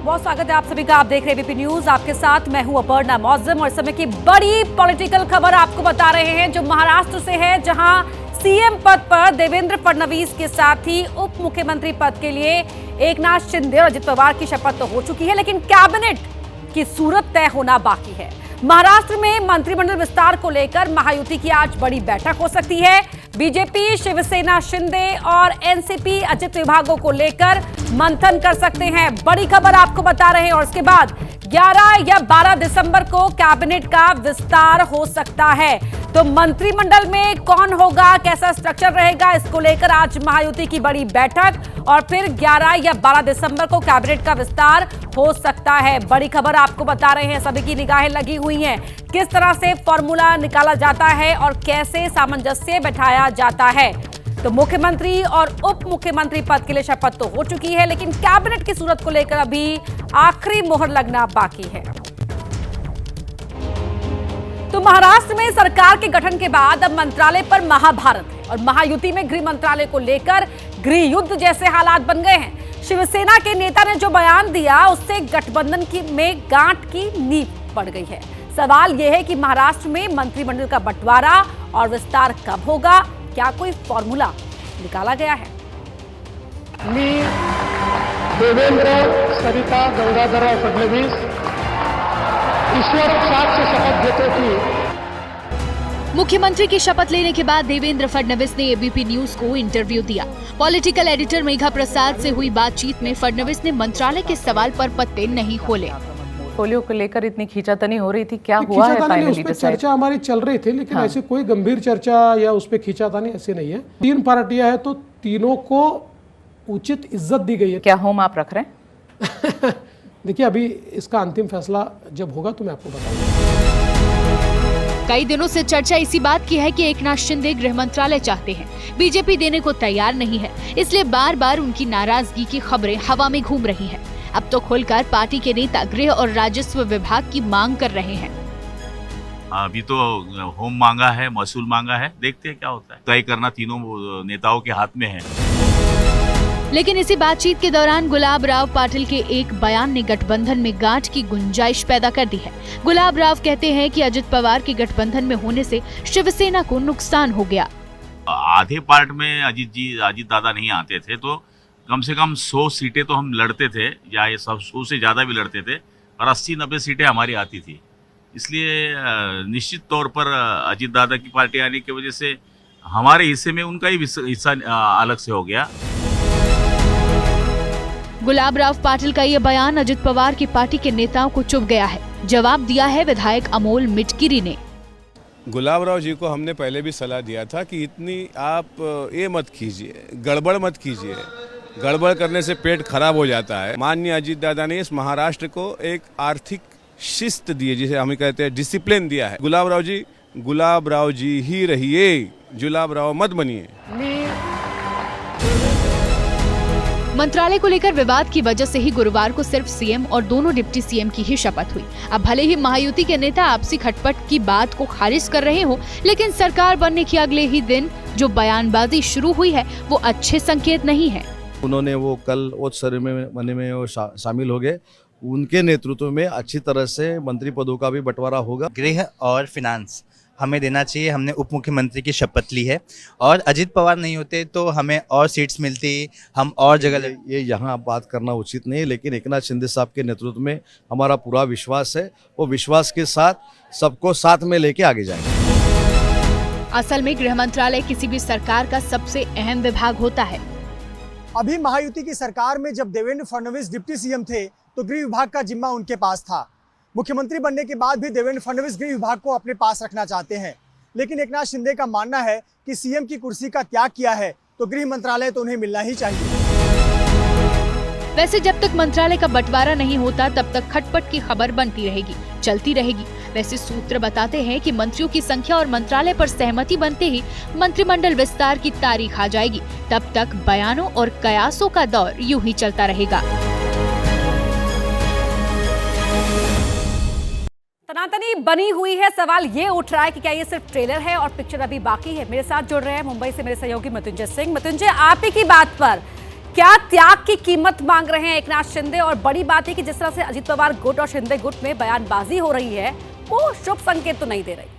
बहुत स्वागत है आप सभी का। आप देख रहे हैं एबीपी न्यूज, आपके साथ मैं हूं अपर्णा मौजम और समय की बड़ी पॉलिटिकल खबर आपको बता रहे हैं जो महाराष्ट्र से है, जहां सीएम पद पर देवेंद्र फडणवीस के साथ ही उप मुख्यमंत्री पद के लिए एकनाथ शिंदे और अजित पवार की शपथ तो हो चुकी है, लेकिन कैबिनेट की सूरत तय होना बाकी है। महाराष्ट्र में मंत्रिमंडल विस्तार को लेकर महायुति की आज बड़ी बैठक हो सकती है। बीजेपी, शिवसेना शिंदे और एनसीपी अजित विभागों को लेकर मंथन कर सकते हैं। बड़ी खबर आपको बता रहे हैं। और इसके बाद 11 या 12 दिसंबर को कैबिनेट का विस्तार हो सकता है। तो मंत्रिमंडल में कौन होगा, कैसा स्ट्रक्चर रहेगा, इसको लेकर आज महायुति की बड़ी बैठक और फिर 11 या 12 दिसंबर को कैबिनेट का विस्तार हो सकता है। बड़ी खबर आपको बता रहे हैं, सभी की निगाहें लगी हुई हैं। किस तरह से फॉर्मूला निकाला जाता है और कैसे सामंजस्य बैठाया जाता है। तो मुख्यमंत्री और उप मुख्यमंत्री पद के लिए शपथ तो हो चुकी है, लेकिन कैबिनेट की सूरत को लेकर अभी आखिरी मोहर लगना बाकी है। तो महाराष्ट्र में सरकार के गठन के बाद अब मंत्रालय पर महाभारत है और महायुति में गृह मंत्रालय को लेकर गृह युद्ध जैसे हालात बन गए हैं। शिवसेना के नेता ने जो बयान दिया उससे गठबंधन में गांठ की नींव पड़ गई है। सवाल यह है कि महाराष्ट्र में मंत्रिमंडल का बंटवारा और विस्तार कब होगा, क्या कोई फॉर्मूला निकाला गया है? मी देवेंद्र सरिता गंगाधरराव फडणवीस ईश्वर साक्ष शपथ घेतो की। मुख्यमंत्री की शपथ लेने के बाद देवेंद्र फडणवीस ने एबीपी न्यूज को इंटरव्यू दिया। पॉलिटिकल एडिटर मेघा प्रसाद से हुई बातचीत में फडणवीस ने मंत्रालय के सवाल पर पत्ते नहीं खोले। पोलियो को लेकर इतनी खींचातानी हो रही थी, क्या हुआ है फाइनली? चर्चा हमारी चल रही थी, लेकिन ऐसी कोई गंभीर चर्चा या उस पर खींचातानी ऐसी नहीं है। 3 पार्टियां हैं तो तीनों को उचित इज्जत दी गई है। क्या होम आप रख रहे हैं? देखिए, अभी इसका अंतिम फैसला जब होगा तो मैं आपको बताऊंगा। कई दिनों से चर्चा इसी बात की है कि एकनाथ शिंदे गृह मंत्रालय चाहते हैं, बीजेपी देने को तैयार नहीं है, इसलिए बार बार उनकी नाराजगी की खबरें हवा में घूम रही हैं। अब तो खुलकर पार्टी के नेता गृह और राजस्व विभाग की मांग कर रहे हैं। अभी तो होम मांगा है, महसूल मांगा है, देखते हैं क्या होता है। तय करना तीनों नेताओं के हाथ में है। लेकिन इसी बातचीत के दौरान गुलाब राव पाटिल के एक बयान ने गठबंधन में गांठ की गुंजाइश पैदा कर दी है। गुलाब राव कहते हैं कि अजित पवार के गठबंधन में होने से शिवसेना को नुकसान हो गया। आधे पार्ट में अजित दादा नहीं आते थे तो कम से कम 100 सीटें तो हम लड़ते थे, या ये सब 100 से ज्यादा भी लड़ते थे, और 80-90 सीटें हमारी आती थी। इसलिए निश्चित तौर पर अजित दादा की पार्टी आने की वजह से हमारे हिस्से में उनका ही हिस्सा अलग से हो गया। गुलाब राव पाटिल का ये बयान अजित पवार की पार्टी के नेताओं को चुभ गया है। जवाब दिया है विधायक अमोल मिटकिरी ने। गुलाब राव जी को हमने पहले भी सलाह दिया था कि इतनी आप ये मत कीजिए, गड़बड़ मत कीजिए, गड़बड़ करने से पेट खराब हो जाता है। माननीय अजित दादा ने इस महाराष्ट्र को एक आर्थिक शिस्त दी है, जिसे हम कहते हैं डिसिप्लिन दिया है। गुलाब राव जी ही रहिए, गुलाब राव मत बनिए। मंत्रालय को लेकर विवाद की वजह से ही गुरुवार को सिर्फ सीएम और दोनों डिप्टी सीएम की ही शपथ हुई। अब भले ही महायुति के नेता आपसी खटपट की बात को खारिज कर रहे हो, लेकिन सरकार बनने के अगले ही दिन जो बयानबाजी शुरू हुई है वो अच्छे संकेत नहीं है। उन्होंने वो कल उस सेरेमनी में वो शामिल हो गए। उनके नेतृत्व में अच्छी तरह से मंत्री पदों का भी बंटवारा होगा। गृह और फिनांस हमें देना चाहिए। हमने उप मुख्यमंत्री की शपथ ली है और अजित पवार नहीं होते तो हमें और सीट्स मिलती, हम और जगह। ये यहाँ बात करना उचित नहीं है, लेकिन एकनाथ शिंदे साहब के नेतृत्व में हमारा पूरा विश्वास है। वो विश्वास के साथ सबको साथ में लेके आगे जाएंगे। असल में गृह मंत्रालय किसी भी सरकार का सबसे अहम विभाग होता है। अभी महायुति की सरकार में जब देवेंद्र फडणवीस डिप्टी सीएम थे तो गृह विभाग का जिम्मा उनके पास था। मुख्यमंत्री बनने के बाद भी देवेंद्र फडणवीस गृह विभाग को अपने पास रखना चाहते हैं, लेकिन एकनाथ शिंदे का मानना है कि सीएम की कुर्सी का त्याग किया है तो गृह मंत्रालय तो उन्हें मिलना ही चाहिए। वैसे जब तक मंत्रालय का बंटवारा नहीं होता तब तक खटपट की खबर बनती रहेगी, चलती रहेगी। वैसे सूत्र बताते हैं कि मंत्रियों की संख्या और मंत्रालय पर सहमति बनते ही मंत्रिमंडल विस्तार की तारीख आ जाएगी। तब तक बयानों और कयासों का दौर यूं ही चलता रहेगा। तनातनी बनी हुई है। सवाल ये उठ रहा है कि क्या ये सिर्फ ट्रेलर है और पिक्चर अभी बाकी है। मेरे साथ जुड़ रहे हैं मुंबई से मेरे सहयोगी मृत्युंजय सिंह। मृत्युंजय, आप ही की बात पर क्या त्याग की कीमत मांग रहे हैं एकनाथ शिंदे? और बड़ी बात है कि जिस तरह से अजित पवार गुट और शिंदे गुट में बयानबाजी हो रही है वो शुभ संकेत तो नहीं दे रही।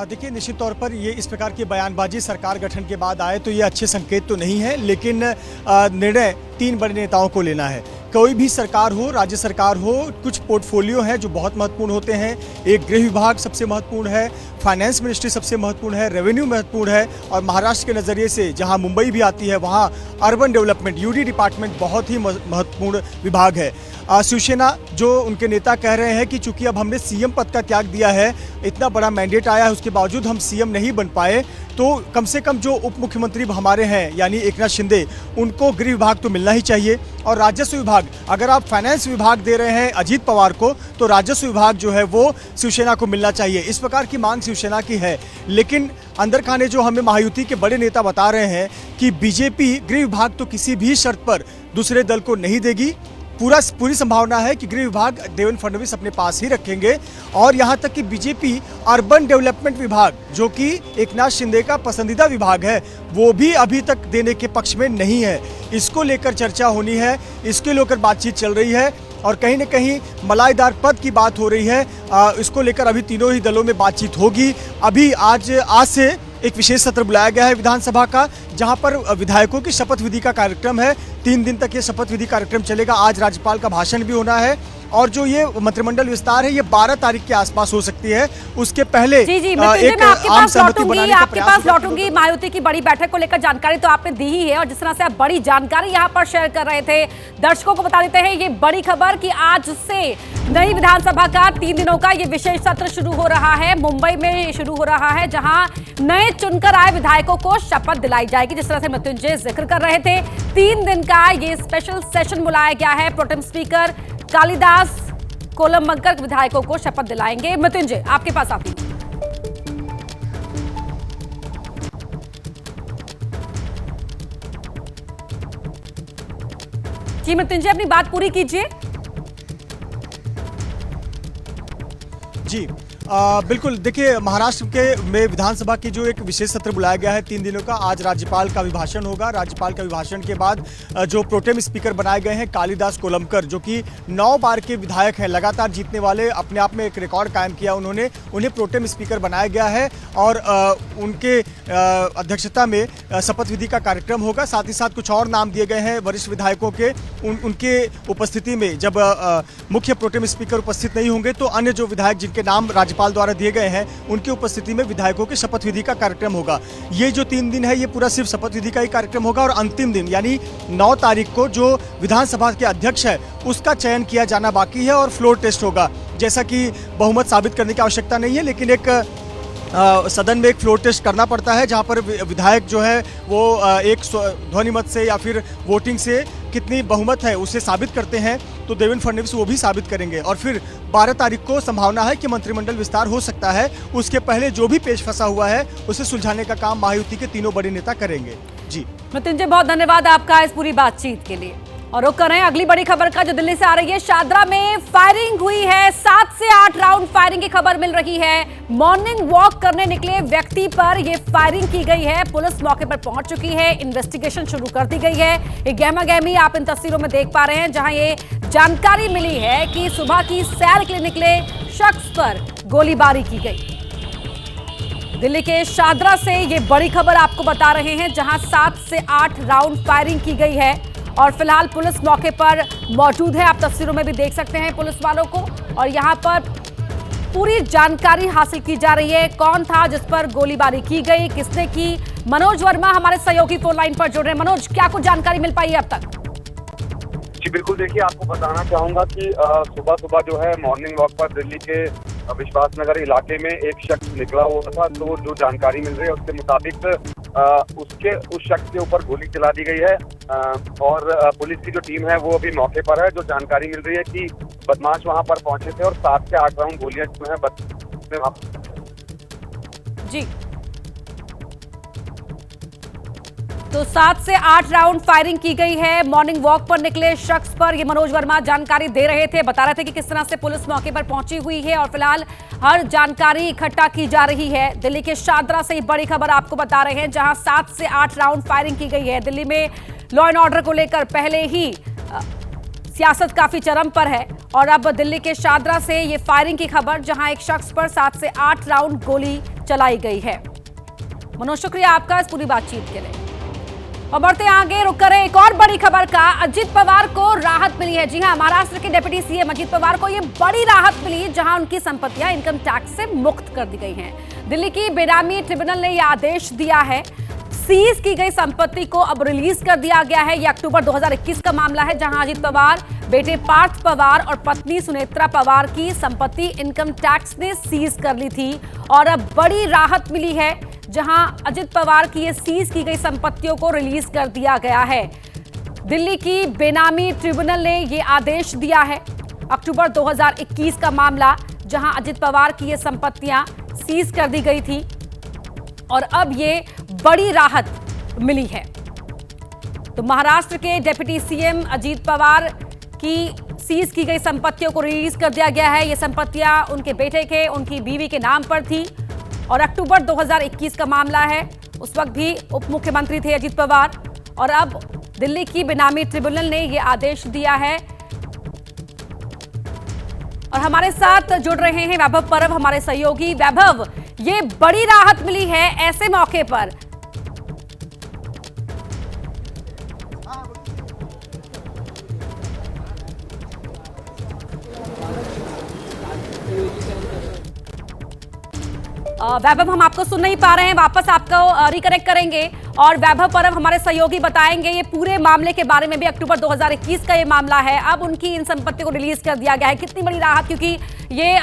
देखिए, निश्चित तौर पर ये इस प्रकार की बयानबाजी सरकार गठन के बाद आए तो ये अच्छे संकेत तो नहीं है, लेकिन निर्णय 3 बड़े नेताओं को लेना है। कोई भी सरकार हो, राज्य सरकार हो, कुछ पोर्टफोलियो हैं जो बहुत महत्वपूर्ण होते हैं। एक गृह विभाग सबसे महत्वपूर्ण है, फाइनेंस मिनिस्ट्री सबसे महत्वपूर्ण है, रेवेन्यू महत्वपूर्ण है, और महाराष्ट्र के नज़रिए से जहां मुंबई भी आती है वहां अर्बन डेवलपमेंट यूडी डिपार्टमेंट बहुत ही महत्वपूर्ण विभाग है। शिवसेना जो उनके नेता कह रहे हैं कि चूंकि अब हमने सीएम पद का त्याग दिया है, इतना बड़ा मैंडेट आया है, उसके बावजूद हम सीएम नहीं बन पाए, तो कम से कम जो उप मुख्यमंत्री हमारे हैं यानी एकनाथ शिंदे, उनको गृह विभाग तो मिलना ही चाहिए। और राजस्व विभाग, अगर आप फाइनेंस विभाग दे रहे हैं अजीत पवार को, तो राजस्व विभाग जो है वो शिवसेना को मिलना चाहिए। इस प्रकार की मांग शिवसेना की है। लेकिन अंदर खाने जो हमें महायुति के बड़े नेता बता रहे हैं कि बीजेपी गृह विभाग तो किसी भी शर्त पर दूसरे दल को नहीं देगी। पूरी संभावना है कि गृह विभाग देवेंद्र फडणवीस अपने पास ही रखेंगे। और यहाँ तक कि बीजेपी अर्बन डेवलपमेंट विभाग, जो कि एकनाथ शिंदे का पसंदीदा विभाग है, वो भी अभी तक देने के पक्ष में नहीं है। इसको लेकर चर्चा होनी है, इसके लेकर बातचीत चल रही है, और कहीं न कहीं मलाईदार पद की बात हो रही है। इसको लेकर अभी तीनों ही दलों में बातचीत होगी। अभी आज से एक विशेष सत्र बुलाया गया है विधानसभा का, जहां पर विधायकों की शपथ विधि का कार्यक्रम है। 3 दिन तक ये शपथ विधि कार्यक्रम चलेगा। आज राज्यपाल का भाषण भी होना है, और जो ये मंत्रिमंडल विस्तार है ये 12 तारीख के आसपास हो सकती है। उसके पहले जी एक आम सहमति बनाने का प्रयास आपके पास लौटूंगी। महायुति की बड़ी बैठक को लेकर जानकारी तो आपने दी ही है, और जिस तरह से आप बड़ी जानकारी यहाँ पर शेयर कर रहे थे, दर्शकों को बता देते हैं ये बड़ी खबर कि आज से नई विधानसभा का 3 दिनों का ये विशेष सत्र शुरू हो रहा है। मुंबई में शुरू हो रहा है, जहां नए चुनकर आए विधायकों को शपथ दिलाई जाएगी। जिस तरह से मृत्युंजय जिक्र कर रहे थे, 3 दिन का ये स्पेशल सेशन बुलाया गया है। प्रोटेम स्पीकर कालिदास कोलंबकर विधायकों को शपथ दिलाएंगे। मृत्युंजय, आपके पास आती हूं। जी मृत्युंजय, अपनी बात पूरी कीजिए। जी बिल्कुल, देखिए, महाराष्ट्र के में विधानसभा की जो एक विशेष सत्र बुलाया गया है 3 दिनों का, आज राज्यपाल का अभिभाषण होगा। राज्यपाल के अभिभाषण के बाद जो प्रोटेम स्पीकर बनाए गए हैं कालिदास कोलंबकर, जो कि 9 बार के विधायक हैं, लगातार जीतने वाले, अपने आप में एक रिकॉर्ड कायम किया उन्होंने, उन्हें प्रोटेम स्पीकर बनाया गया है। और उनके अध्यक्षता में शपथ विधि का कार्यक्रम होगा। साथ ही साथ कुछ और नाम दिए गए हैं वरिष्ठ विधायकों के, उनके उपस्थिति में जब मुख्य प्रोटेम स्पीकर उपस्थित नहीं होंगे तो अन्य जो विधायक जिनके नाम राज्यपाल द्वारा दिए गए हैं उनकी उपस्थिति में विधायकों के शपथ विधि का कार्यक्रम होगा। ये जो 3 दिन है ये पूरा सिर्फ शपथ विधि का ही कार्यक्रम होगा, और अंतिम दिन यानी 9 तारीख को जो विधानसभा के अध्यक्ष है उसका चयन किया जाना बाकी है, और फ्लोर टेस्ट होगा। जैसा कि बहुमत साबित करने की आवश्यकता नहीं है, लेकिन एक सदन में एक फ्लोर टेस्ट करना पड़ता है, जहां पर विधायक जो है वो एक ध्वनि मत से या फिर वोटिंग से कितनी बहुमत है उसे साबित करते हैं। तो देवेंद्र फडणवीस वो भी साबित करेंगे, और फिर 12 तारीख को संभावना है कि मंत्रिमंडल विस्तार हो सकता है। उसके पहले जो भी पेश फंसा हुआ है उसे सुलझाने का काम महायुति के तीनों बड़े नेता करेंगे। जी मृत्युंजय, बहुत धन्यवाद आपका इस पूरी बातचीत के लिए। और रुक कर रहे हैं अगली बड़ी खबर का, जो दिल्ली से आ रही है। शादरा में फायरिंग हुई है, 7 से 8 राउंड फायरिंग की खबर मिल रही है। मॉर्निंग वॉक करने निकले व्यक्ति पर यह फायरिंग की गई है। पुलिस मौके पर पहुंच चुकी है, इन्वेस्टिगेशन शुरू कर दी गई है। ये गहमा गहमी आप इन तस्वीरों में देख पा रहे हैं, जहां ये जानकारी मिली है कि सुबह की सैर के लिए निकले शख्स पर गोलीबारी की गई। दिल्ली के शादरा से ये बड़ी खबर आपको बता रहे हैं, जहां 7 से 8 राउंड फायरिंग की गई है, और फिलहाल पुलिस मौके पर मौजूद है। आप तस्वीरों में भी देख सकते हैं पुलिस वालों को, और यहां पर पूरी जानकारी हासिल की जा रही है। कौन था जिस पर गोलीबारी की गई, किसने की? मनोज वर्मा हमारे सहयोगी फोन लाइन पर जुड़ रहे हैं। मनोज, क्या कुछ जानकारी मिल पाई है अब तक? जी बिल्कुल, देखिए, आपको बताना चाहूंगा कि सुबह सुबह जो है मॉर्निंग वॉक पर दिल्ली के विश्वास नगर इलाके में एक शख्स निकला हुआ था। तो जो जानकारी मिल रही है उसके मुताबिक उस शख्स के ऊपर गोली चला दी गई है, और पुलिस की जो टीम है वो अभी मौके पर है। जो जानकारी मिल रही है कि बदमाश वहां पर पहुंचे थे, और 7 से 8 राउंड गोलियां जो है जी। तो 7 से 8 राउंड फायरिंग की गई है। मॉर्निंग वॉक पर निकले शख्स पर ये मनोज वर्मा जानकारी दे रहे थे, बता रहे थे कि किस तरह से पुलिस मौके पर पहुंची हुई है और फिलहाल हर जानकारी इकट्ठा की जा रही है। दिल्ली के शादरा से बड़ी खबर आपको बता रहे हैं, जहां 7 से 8 राउंड फायरिंग की गई है। दिल्ली में लॉ एंड ऑर्डर को लेकर पहले ही सियासत काफी चरम पर है और अब दिल्ली के शादरा से ये फायरिंग की खबर, जहां एक शख्स पर 7 से 8 राउंड गोली चलाई गई है। मनोज, शुक्रिया आपका इस पूरी बातचीत के लिए। और बढ़ते आगे, रुक करें एक और बड़ी खबर का। अजित पवार को राहत मिली है। जी हां, महाराष्ट्र के डिप्टी सीएम अजित पवार को ये बड़ी राहत मिली, जहां उनकी संपत्तियां इनकम टैक्स से मुक्त कर दी गई हैं। दिल्ली की बेनामी ट्रिब्यूनल ने यह आदेश दिया है। सीज की गई संपत्ति को अब रिलीज कर दिया गया है। यह अक्टूबर 2021 का मामला है, जहां अजित पवार, बेटे पार्थ पवार और पत्नी सुनेत्रा पवार की संपत्ति इनकम टैक्स ने सीज कर ली थी और अब बड़ी राहत मिली है, जहां अजित पवार की ये सीज की गई संपत्तियों को रिलीज कर दिया गया है। दिल्ली की बेनामी ट्रिब्यूनल ने ये आदेश दिया है। अक्टूबर 2021 का मामला, जहां अजित पवार की ये संपत्तियां सीज कर दी गई थी और अब ये बड़ी राहत मिली है। तो महाराष्ट्र के डिप्टी सीएम अजित पवार की सीज की गई संपत्तियों को रिलीज कर दिया गया है। ये संपत्तियां उनके बेटे के, उनकी बीवी के नाम पर थी और अक्टूबर 2021 का मामला है। उस वक्त भी उप मुख्यमंत्री थे अजित पवार और अब दिल्ली की बेनामी ट्रिब्यूनल ने यह आदेश दिया है। और हमारे साथ जुड़ रहे हैं वैभव परब, हमारे सहयोगी। वैभव, ये बड़ी राहत मिली है ऐसे मौके पर। वैभव, हम आपको सुन नहीं पा रहे हैं, वापस आपको रिकनेक्ट करेंगे और वैभव परब हमारे सहयोगी बताएंगे ये पूरे मामले के बारे में भी। अक्टूबर 2021 का ये मामला है, अब उनकी इन संपत्तियों को रिलीज कर दिया गया है। कितनी बड़ी राहत, क्योंकि ये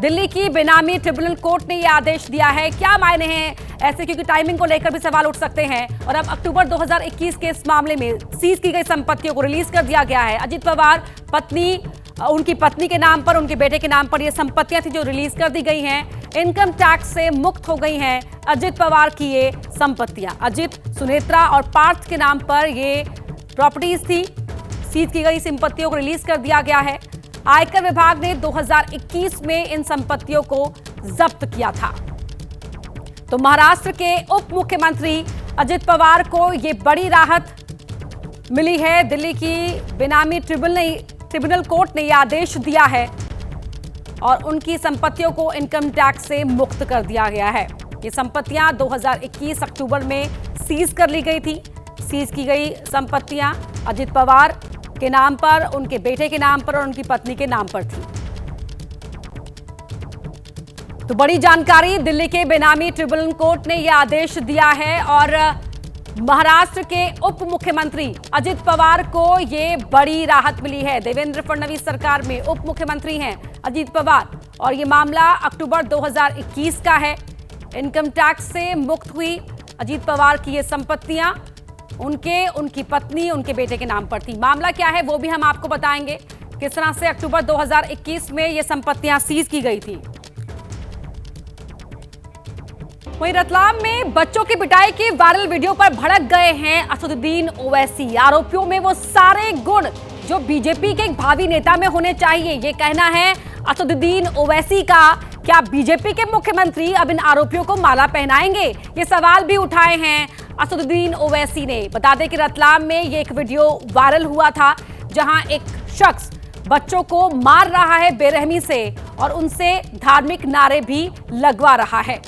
दिल्ली की बेनामी ट्रिब्यूनल कोर्ट ने ये आदेश दिया है। क्या मायने हैं ऐसे, क्योंकि टाइमिंग को लेकर भी सवाल उठ सकते हैं। और अब अक्टूबर 2021 के इस मामले में सीज की गई संपत्तियों को रिलीज कर दिया गया है। अजित पवार, पत्नी, उनकी पत्नी के नाम पर, उनके बेटे के नाम पर ये संपत्तियां थी जो रिलीज कर दी गई हैं। इनकम टैक्स से मुक्त हो गई हैं अजित पवार की ये संपत्तियां। अजित, सुनेत्रा और पार्थ के नाम पर ये प्रॉपर्टीज थी। सीज की गई संपत्तियों को रिलीज कर दिया गया है। आयकर विभाग ने 2021 में इन संपत्तियों को जब्त किया था। तो महाराष्ट्र के उप मुख्यमंत्री अजित पवार को ये बड़ी राहत मिली है। दिल्ली की बेनामी ट्रिब्यूनल कोर्ट ने यह आदेश दिया है और उनकी संपत्तियों को इनकम टैक्स से मुक्त कर दिया गया है। ये संपत्तियां 2021 अक्टूबर में सीज कर ली गई थी। सीज की गई संपत्तियां अजित पवार के नाम पर, उनके बेटे के नाम पर और उनकी पत्नी के नाम पर थी। तो बड़ी जानकारी, दिल्ली के बेनामी ट्रिब्यूनल कोर्ट ने यह आदेश दिया है और महाराष्ट्र के उप मुख्यमंत्री अजित पवार को ये बड़ी राहत मिली है। देवेंद्र फडणवीस सरकार में उप मुख्यमंत्री हैं अजित पवार और ये मामला अक्टूबर 2021 का है। इनकम टैक्स से मुक्त हुई अजित पवार की ये संपत्तियां उनके, उनकी पत्नी, उनके बेटे के नाम पर थी। मामला क्या है वो भी हम आपको बताएंगे, किस तरह से अक्टूबर 2021 में ये संपत्तियां सीज की गई थी। वहीं रतलाम में बच्चों की पिटाई के वायरल वीडियो पर भड़क गए हैं असदुद्दीन ओवैसी। आरोपियों में वो सारे गुण जो बीजेपी के एक भावी नेता में होने चाहिए, ये कहना है असदुद्दीन ओवैसी का। क्या बीजेपी के मुख्यमंत्री अब इन आरोपियों को माला पहनाएंगे? ये सवाल भी उठाए हैं असदुद्दीन ओवैसी ने। बता दें कि रतलाम में ये एक वीडियो वायरल हुआ था, जहां एक शख्स बच्चों को मार रहा है बेरहमी से और उनसे धार्मिक नारे भी लगवा रहा है।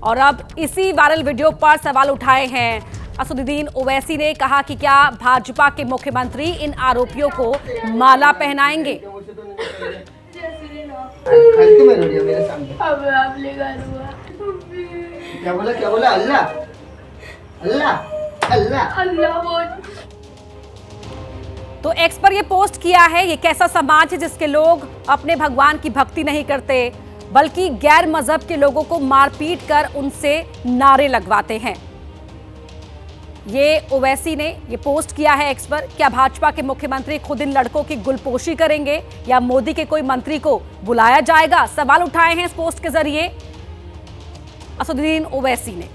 और अब इसी वायरल वीडियो पर सवाल उठाए हैं असदुद्दीन ओवैसी ने। कहा कि क्या भाजपा के मुख्यमंत्री इन आरोपियों को माला पहनाएंगे? क्या बोला अल्लाह अल्लाह अल्लाह अल्लाह बोल। तो एक्स पर ये पोस्ट किया है। ये कैसा समाज है जिसके लोग अपने भगवान की भक्ति नहीं करते, बल्कि गैर मजहब के लोगों को मारपीट कर उनसे नारे लगवाते हैं। ये ओवैसी ने ये पोस्ट किया है एक्स पर। क्या भाजपा के मुख्यमंत्री खुद इन लड़कों की गुलपोशी करेंगे या मोदी के कोई मंत्री को बुलाया जाएगा? सवाल उठाए हैं इस पोस्ट के जरिए असदुद्दीन ओवैसी ने।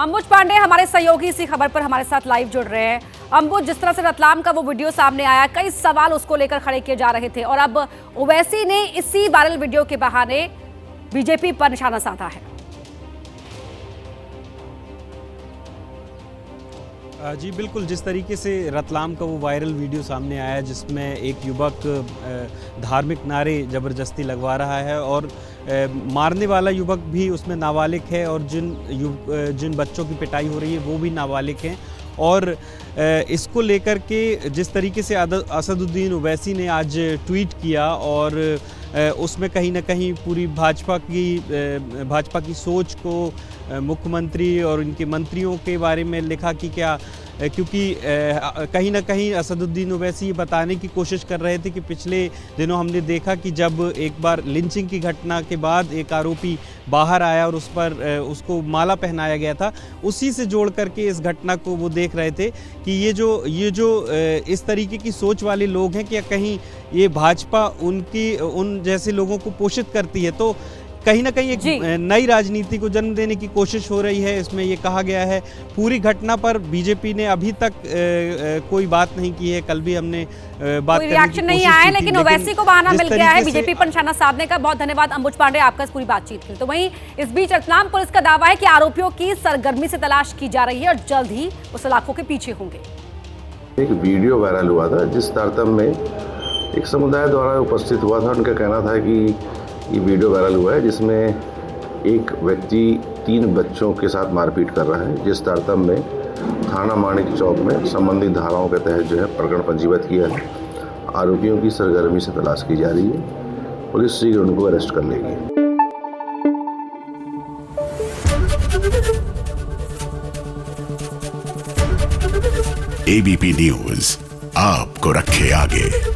अंबुज पांडे हमारे सहयोगी इसी खबर पर हमारे साथ लाइव जुड़ रहे हैं। अंबुज, जिस तरह से रतलाम का वो वीडियो सामने आया, कई सवाल उसको लेकर खड़े किए जा रहे थे और अब ओवैसी ने इसी वायरल वीडियो के बहाने बीजेपी पर निशाना साधा है। जी बिल्कुल, जिस तरीके से रतलाम का वो वायरल वीडियो सामने आया जिसमें एक युवक धार्मिक नारे ज़बरदस्ती लगवा रहा है और मारने वाला युवक भी उसमें नाबालिग है और जिन बच्चों की पिटाई हो रही है वो भी नाबालिग हैं। और इसको लेकर के जिस तरीके से असदुद्दीन ओवैसी ने आज ट्वीट किया और उसमें कहीं ना कहीं पूरी भाजपा की सोच को मुख्यमंत्री और इनके मंत्रियों के बारे में लिखा कि क्या, क्योंकि कहीं ना कहीं असदुद्दीन ओवैसी ये बताने की कोशिश कर रहे थे कि पिछले दिनों हमने देखा कि जब एक बार लिंचिंग की घटना के बाद एक आरोपी बाहर आया और उसको माला पहनाया गया था, उसी से जोड़ करके इस घटना को वो देख रहे थे कि ये जो इस तरीके की सोच वाले लोग हैं कि कहीं ये भाजपा उन जैसे लोगों को पोषित करती है। तो कहीं ना कहीं एक नई राजनीति को जन्म देने की कोशिश हो रही है। इसमें ये कहा गया है पूरी घटना पर बीजेपी ने अभी तक कोई बात नहीं की है। कल भी हमने बात कोई रिएक्शन नहीं आया है, लेकिन ओवैसी को बहाना मिल गया है बीजेपी पर निशाना साधने का। बहुत धन्यवाद अंबुज पांडे आपका इस पूरी बातचीत के लिए। तो वहीं इस बीच रतलाम पुलिस का दावा है कि आरोपियों की सरगर्मी से तलाश की जा रही है और जल्द ही वो सलाखों के पीछे होंगे। एक वीडियो वायरल हुआ था जिस तारतम्य में एक समुदाय द्वारा उपस्थित हुआ था। उनका कहना था कि ये वीडियो वायरल हुआ है जिसमें एक व्यक्ति 3 बच्चों के साथ मारपीट कर रहा है, जिस तारतम्य में थाना माणिक चौक में संबंधित धाराओं के तहत जो है प्रकरण पंजीबद्ध किया है। आरोपियों की सरगर्मी से तलाश की जा रही है। पुलिस शीघ्र उनको अरेस्ट कर लेगी। ABP न्यूज़ आपको रखे आगे।